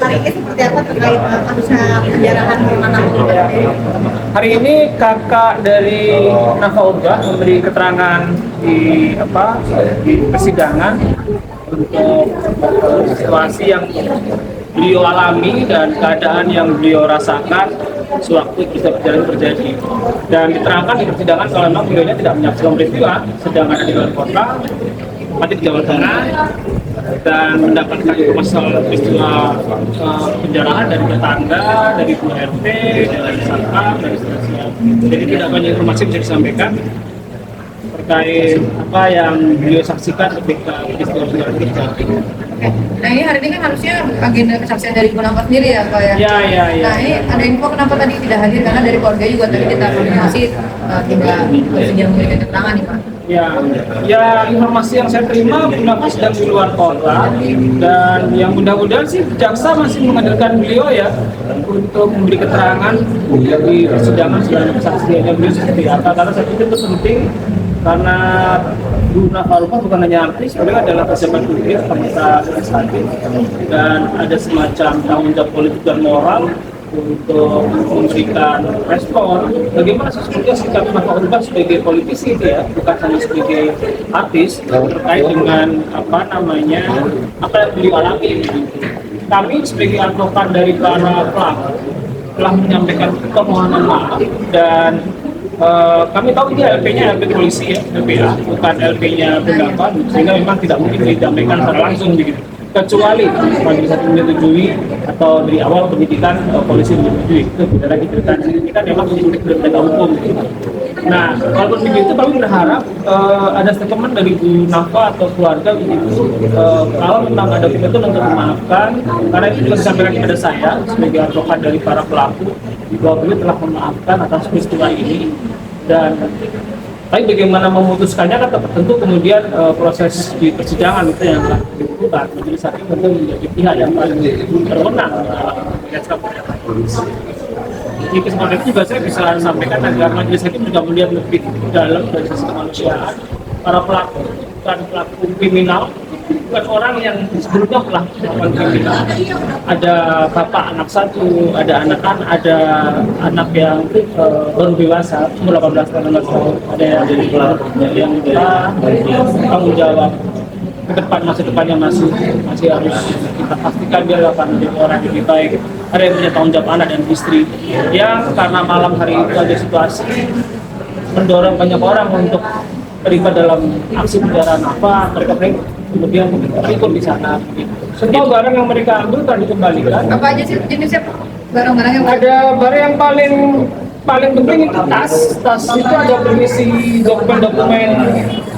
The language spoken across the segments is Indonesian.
Hari ini seperti apa terkait kasusnya penjarahan Nana Urba? Hari ini kakak dari Nafa Urba memberi keterangan di persidangan untuk situasi yang beliau alami dan keadaan yang beliau rasakan sewaktu peristiwa perjalanan terjadi. Dan diterangkan di persidangan kalau memang beliau tidak menyaksikan peristiwa, sedang ada di luar kota, di Jawa Tengah, dan mendapatkan informasi soal peristiwa penjarahan dari tetangga, dari Bu RT, dari satpam, dari seterusnya. Jadi tidak banyak informasi bisa disampaikan terkait apa yang beliau saksikan ketika peristiwa penjarahan terjadi. Nah ini hari ini kan harusnya agenda kesaksian dari Ibu Nafa sendiri ya Pak ya? Ya. Nah ini ada info kenapa tadi tidak hadir, karena dari keluarga juga tadi kita konfirmasi tidak bersedia memberikan keterangan nih Pak. Ya informasi yang saya terima Bu Nafa sedang di luar kota, dan yang mudah-mudahan sih jaksa masih menghadirkan beliau ya untuk memberi keterangan di persidangan sebagai kesaksiannya beliau seperti apa, karena saya pikir itu penting karena Bu Nafa Urba bukan hanya artis, beliau adalah pejabat publik, anggota legislatif, dan ada semacam tanggung jawab politik dan moral untuk memberikan respon bagaimana sesungguhnya sikap Nafa Urba sebagai politisi itu ya, bukan hanya sebagai artis, terkait dengan apa yang beliau alami. Kami sebagai advokat dari para pelaku telah menyampaikan permohonan maaf, dan kami tahu ini LP-nya LP polisi ya, LPA, bukan LP-nya pendapat, sehingga memang tidak mungkin didampaikan secara langsung begitu. Kecuali majelis hakim menyetujui atau dari awal penyidikan polisi menyetujui, itu beda lagi ceritanya. Ini kan memang penyidik penegak hukum. Nah, walaupun begitu kami berharap ada statement dari Bu Nafa atau keluarga begitu, kalau memang ada itu untuk memaafkan, karena itu juga disampaikan kepada saya sebagai advokat dari para pelaku bahwa beliau telah memaafkan atas peristiwa ini. Dan tapi bagaimana memutuskannya kan tentu kemudian proses di persidangan itu yang akan dilakukan. Majelis hakim tentu menjadi pihak yang paling berwenang. Di kesempatan itu juga saya bisa sampaikan agar majelis hakim juga melihat lebih dalam dari sisi kemanusiaan. Para pelaku bukan pelaku kriminal, bukan orang yang sebelumnya telah melakukan kriminal. Ada bapak anak satu, ada anak yang baru dewasa, umur 18 tahun, ada yang dari yang tanggung jawab ke depan, masa depannya masih harus kita pastikan dia akan menjadi orang yang lebih baik. Ada yang punya tanggung jawab anak dan istri, yang karena malam hari itu ada situasi mendorong banyak orang untuk terlibat dalam aksi penjarahan mereka kemudian ikut di sana. Semua barang yang mereka ambil telah dikembalikan. Apa aja sih jenisnya barang-barang yang Ada barang yang paling penting itu tas itu ada berisi dokumen-dokumen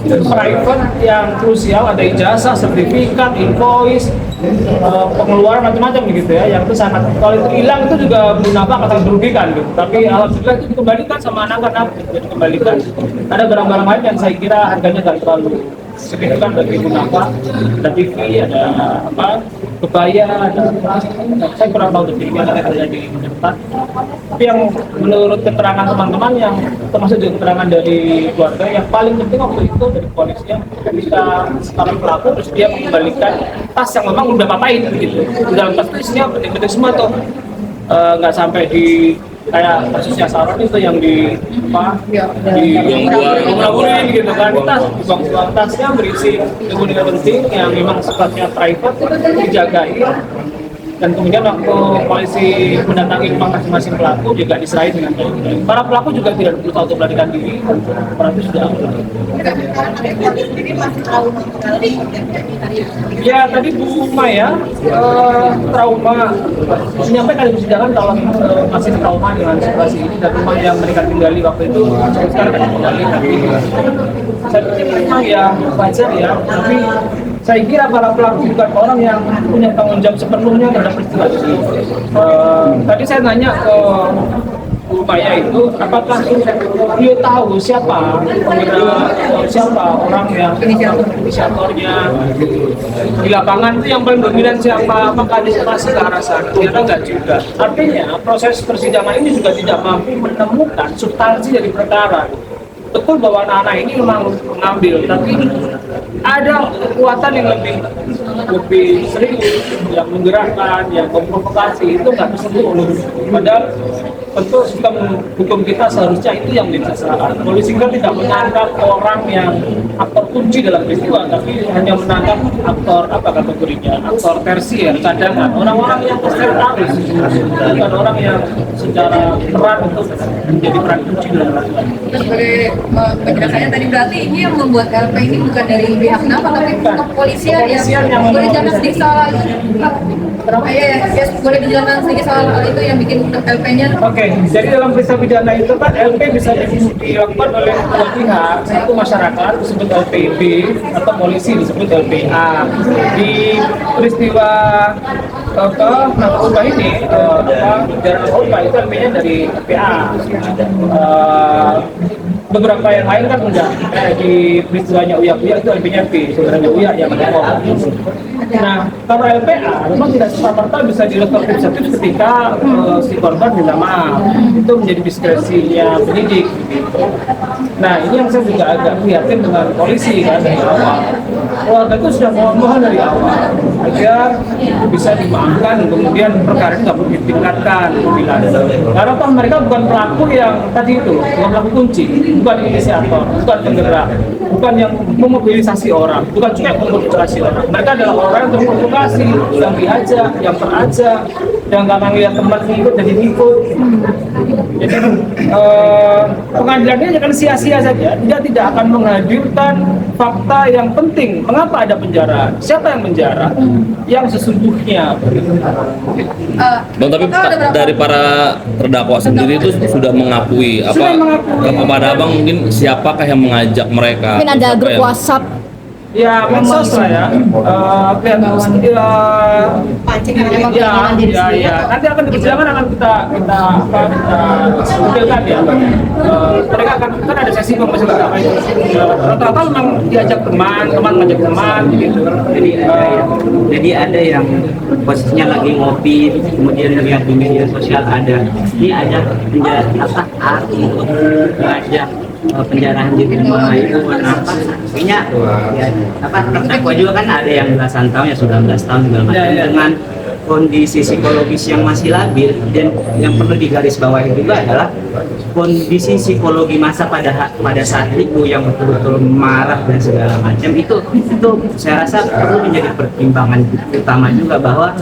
private yang krusial, ada ijazah, sertifikat, invoice, pengeluaran macam-macam begitu ya, yang itu sangat, kalau itu hilang itu juga Bu Nafa akan merugikan gitu. Tapi alhamdulillah itu dikembalikan sama anak-anak, dikembalikan. Ada barang-barang lain yang saya kira harganya nggak terlalu signifikan bagi Bu Nafa, ada TV, ada kebaya, saya kurang tahu detailnya apa yang terjadi di depan. Tapi yang menurut keterangan teman-teman yang termasuk juga keterangan dari keluarga, yang paling penting waktu itu dari polisi yang ketika para pelaku terus dia mengembalikan tas yang memang udah papain begitu. Di dalam tas isinya penting-penting semua tuh, nggak sampai di kayak kasusnya Saron itu yang di buang gitu kan, tasnya berisi dokumen penting yang memang sifatnya private dijagain, dan kemudian waktu polisi mendatangi rumah masing-masing pelaku juga diserahin dengan baik. Para pelaku juga tidak berusaha untuk melarikan diri, para itu sudah ya. Tadi Bu Maya trauma menyampaikan di persidangan kalau masih trauma dengan situasi ini, dan rumah yang mereka tinggali waktu itu sekarang kan kembali. Tapi saya pikir memang ya wajar ya, tapi saya kira para pelaku bukan orang yang punya tanggung jawab sepenuhnya terhadap peristiwa ini. Tadi saya nanya ke Bu Maya itu, apakah dia tahu siapa orang yang inisiatornya di lapangan itu, yang paling dominan siapa, apakah antisipasi ke arah sana? Ternyata enggak juga. Artinya proses persidangan ini juga tidak mampu menemukan substansi dari perkara. Betul bahwa anak-anak ini memang mengambil, tapi ada kekuatan yang lebih serius, yang menggerakkan, yang memprovokasi, itu nggak bisa diurus. Padahal tentu sistem hukum kita seharusnya itu yang dilaksanakan. Polisi kan tidak menangkap orang yang aktor kunci dalam peristiwa, tapi hanya menangkap aktor apa kategorinya, aktor tersier, cadangan, orang-orang yang tersertaris, bukan orang yang secara peran untuk menjadi peran kunci dalam peristiwa. Sebagai penjelasannya tadi berarti ini yang membuat LP ini bukan dari pihak NAPA tapi kepolisian yang boleh jangan sedikit soal ya boleh dijelaskan sedikit soal itu yang bikin LP-nya. Oke, jadi dalam peristiwa pidana itu kan LP bisa dilakukan oleh dua pihak, satu masyarakat disebut LPB atau polisi disebut LPA. Di peristiwa narkoba ini, narkoba itu LP-nya dari LPA. Beberapa yang lain kan enggak, di peristiwanya Uya itu LP-nya P, sebenarnya Uya yang menangkap. Nah, kalau LPA memang tidak serta-merta bisa dilakukan ketika si korban minta maaf, itu menjadi diskresinya penyidik. Gitu. Nah, ini yang saya juga agak prihatin dengan polisi kan dari awal. Keluarga itu sudah mohon dari awal agar bisa dimaafkan, kemudian perkara ini nggak perlu ditingkatkan. Karena toh mereka bukan pelaku yang tadi itu, bukan pelaku kunci, bukan inisiator, bukan penggerak, bukan yang memobilisasi orang, bukan juga yang memobilisasi orang. Mereka adalah orang yang terprovokasi, yang diajak, yang terajak, yang karena lihat teman ikut jadi ikut. Jadi pengadilan ini akan sia-sia saja. Dia tidak akan menghadirkan fakta yang penting. Mengapa ada penjara? Siapa yang menjara? Yang sesungguhnya. Bang, tapi dari para terdakwa sendiri itu sudah mengakui kepada abang mungkin siapakah yang mengajak mereka? Mungkin ada grup yang... WhatsApp. Ya, medsos lah ya. pancing Ya. Nanti akan di persidangan akan kita tampilkan ya. Mereka akan kan ada sesi pemeriksaan apa itu. Rata-rata memang diajak teman ngajak teman gitu. Jadi ada yang posisinya lagi ngopi, kemudian lihat di media sosial ada ini ada penjara untuk mengajak penjarahan di rumah itu apa kayaknya ya terdakwa juga kan ada yang belasan tahun ya sudah 19 tahun segala macam dengan kondisi psikologis yang masih labil, dan yang perlu digarisbawahi juga adalah kondisi psikologi masa pada saat itu yang betul-betul marah dan segala macam itu saya rasa perlu menjadi pertimbangan utama juga bahwa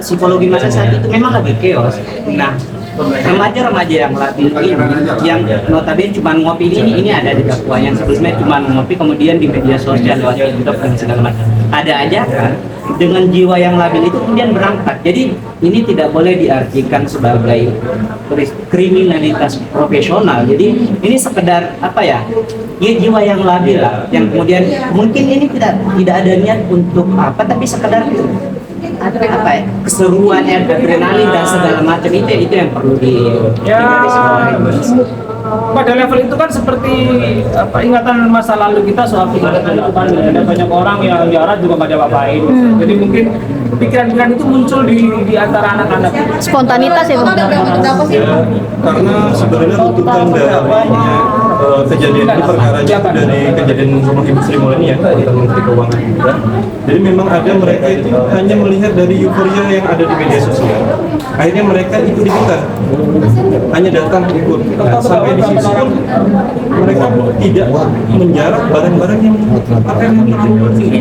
psikologi masa saat itu memang lagi chaos. Nah, remaja-remaja yang labil ini yang notabene cuma ngopi ini ada di dakwaan yang sebelumnya cuma ngopi kemudian di media sosial lewat YouTube dan segala macam ada aja kan dengan jiwa yang labil itu kemudian berangkat. Jadi ini tidak boleh diartikan sebagai kriminalitas profesional. Jadi ini sekedar apa ya jiwa yang labil lah yang kemudian mungkin ini tidak ada niat untuk apa tapi sekedar apa ya keseruannya adrenalin dan segala macam itu yang perlu digarisbawahi. Pada level itu kan seperti ingatan masa lalu kita soal ada banyak orang yang jarak juga nggak ada apa-apain. Jadi mungkin pikiran-pikiran itu muncul di antara anak-anak. Spontanitas ya, Bang? Karena sebenarnya tuntutan dari kejadian ini perkaranya dari kejadian rumah Ibu Sri Mulyani ya, mantan Menteri Keuangan juga. Jadi memang ada mereka itu hanya melihat dari euforia yang ada di media sosial. Akhirnya mereka ikut ikutan, hanya datang ikut. Nah, sampai di situ pun mereka tidak menjarak barang-barang yang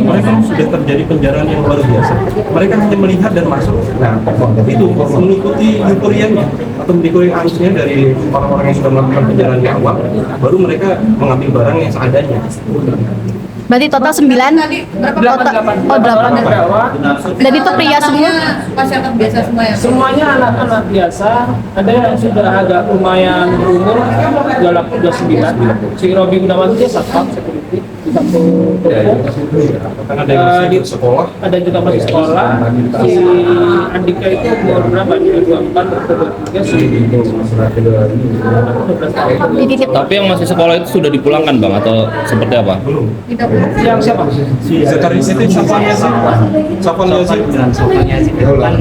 mereka sudah terjadi penjarahan yang luar biasa. Mereka hanya melihat dan masuk. Nah, itu mengikuti euforianya atau mengikuti arusnya dari orang-orang yang sudah melakukan penjarahan di awal, baru mereka mengambil barang yang seadanya. Berarti total 9? Oh, 8. Dan itu pria semua? Masyarakat biasa semua ya? Semuanya anak-anak biasa, ada yang sudah agak lumayan berumur, udah 9. Si Robi Gunawan dia satpam security di satu toko. Ada yang masih sekolah. Ada juga masih sekolah. Si Andika itu umur berapa? 24 atau 23 sih. 12 tahun. Tapi yang masih sekolah itu sudah dipulangkan Bang atau seperti apa? Yang siapa? Si Zakaria itu Safwan Yazid. Dan soalnya sih itu kan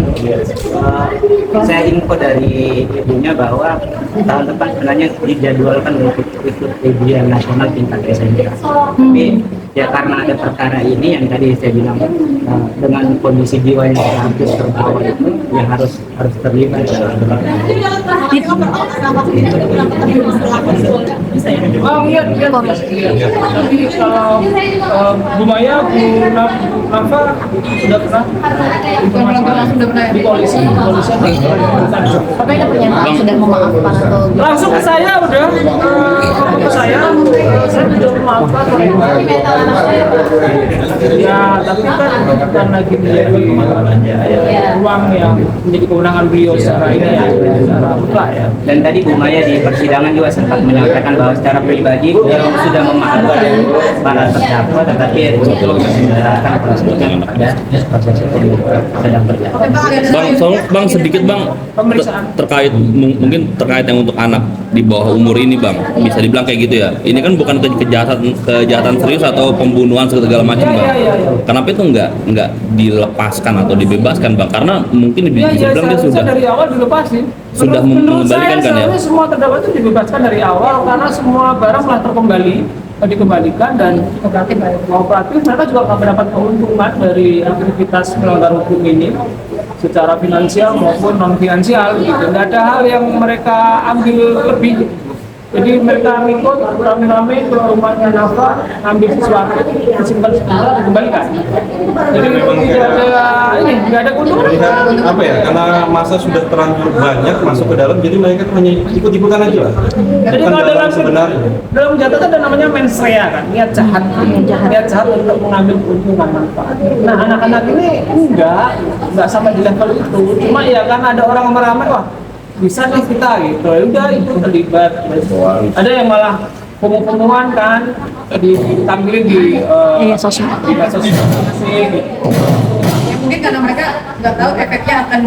saya info dari ibunya bahwa tahun depan sebenarnya dijadwalkan untuk ikut ujian nasional tingkat SMP. Tapi ya karena ada perkara ini yang tadi saya bilang dengan kondisi jiwa yang hampir terbawa itu yang harus terlibat. Oh iya, jadi kalau Bu Maya, Bu Nafa sudah pernah di polisi, Apa yang pernyataan sudah memaafkan atau langsung ke saya udah ke saya sudah memaafkan. Ya tapi kan bukan lagi menjadi ruang yang menjadi kewenangan beliau secara ini ya, secara mutlak ya. Dan tadi Bu Maya di persidangan juga sempat menyampaikan bahwa secara pribadi beliau sudah memaafkan para terdakwa, tetapi untuk menjelaskan proses pada proses hukum sedang berjalan. Bang sedikit bang terkait mungkin terkait yang untuk anak di bawah umur ini bang, bisa dibilang kayak gitu ya. Ini kan bukan kejahatan serius atau pembunuhan segala macam bang. Kenapa itu nggak dilepaskan atau dibebaskan bang? Karena mungkin bisa dibilang dia sudah dari awal dilepasin. Sudah Menurut mengembalikan saya, kan ya? seharusnya semua terdakwa itu dibebaskan dari awal karena semua barang telah dikembalikan dan kooperatif mereka juga akan mendapat keuntungan dari aktivitas melanggar hukum ini secara finansial maupun non finansial gitu. Nggak ada hal yang mereka ambil lebih. Jadi mereka ngikut rame-rame ke rumahnya Nafa, ambil sesuatu, disimpan sebentar, dikembalikan. Jadi tidak ada keuntungan. Apa ya? Karena masa sudah terlanjur banyak masuk ke dalam, jadi mereka hanya ikut-ikutan aja lah. Jadi Bukan kalau dalam sebenarnya. dalam jatuh ada namanya mens rea kan, niat jahat untuk mengambil keuntungan manfaat. Nah anak-anak ini enggak sampai di level itu. Cuma ya kan ada orang ramai wah bisa nih kita gitu, ya udah itu terlibat. Ada yang malah kumuh-kumuhan kan, ditampilin di sosmed. di medsos gitu. Ya mungkin karena mereka nggak tahu efeknya akan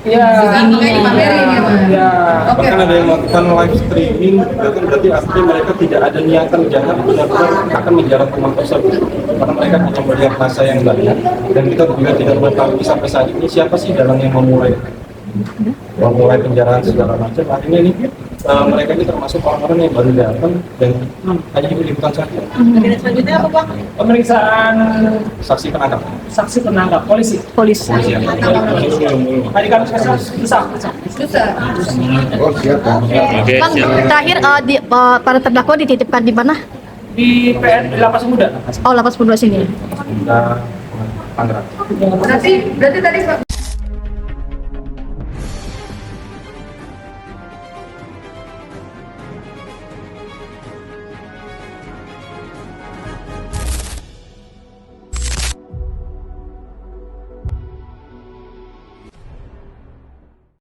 Iya. makanya dipamerin ya Pak. Iya. Oke. Bahkan ada yang melakukan live streaming, bahkan berarti artinya mereka tidak ada niatan jahat benar-benar akan menjarah rumah tersebut. Karena mereka hanya melihat masa yang banyak, dan kita juga tidak mengetahui sampai saat ini siapa sih dalang yang memulai penjarahan segala macam. Artinya ini mereka ini termasuk orang-orang yang baru datang dan hanya ikut-ikutan saja. Agenda selanjutnya apa Pak? Pemeriksaan Saksi penangkap polisi. polisi. Tadi kami susah. Susah. Oke, Bang, siap. terakhir para terdakwa dititipkan di mana? Di PN di Lapas Muda. Oh, Lapas Muda sini. Nah, Tangerang. Berarti tadi Pak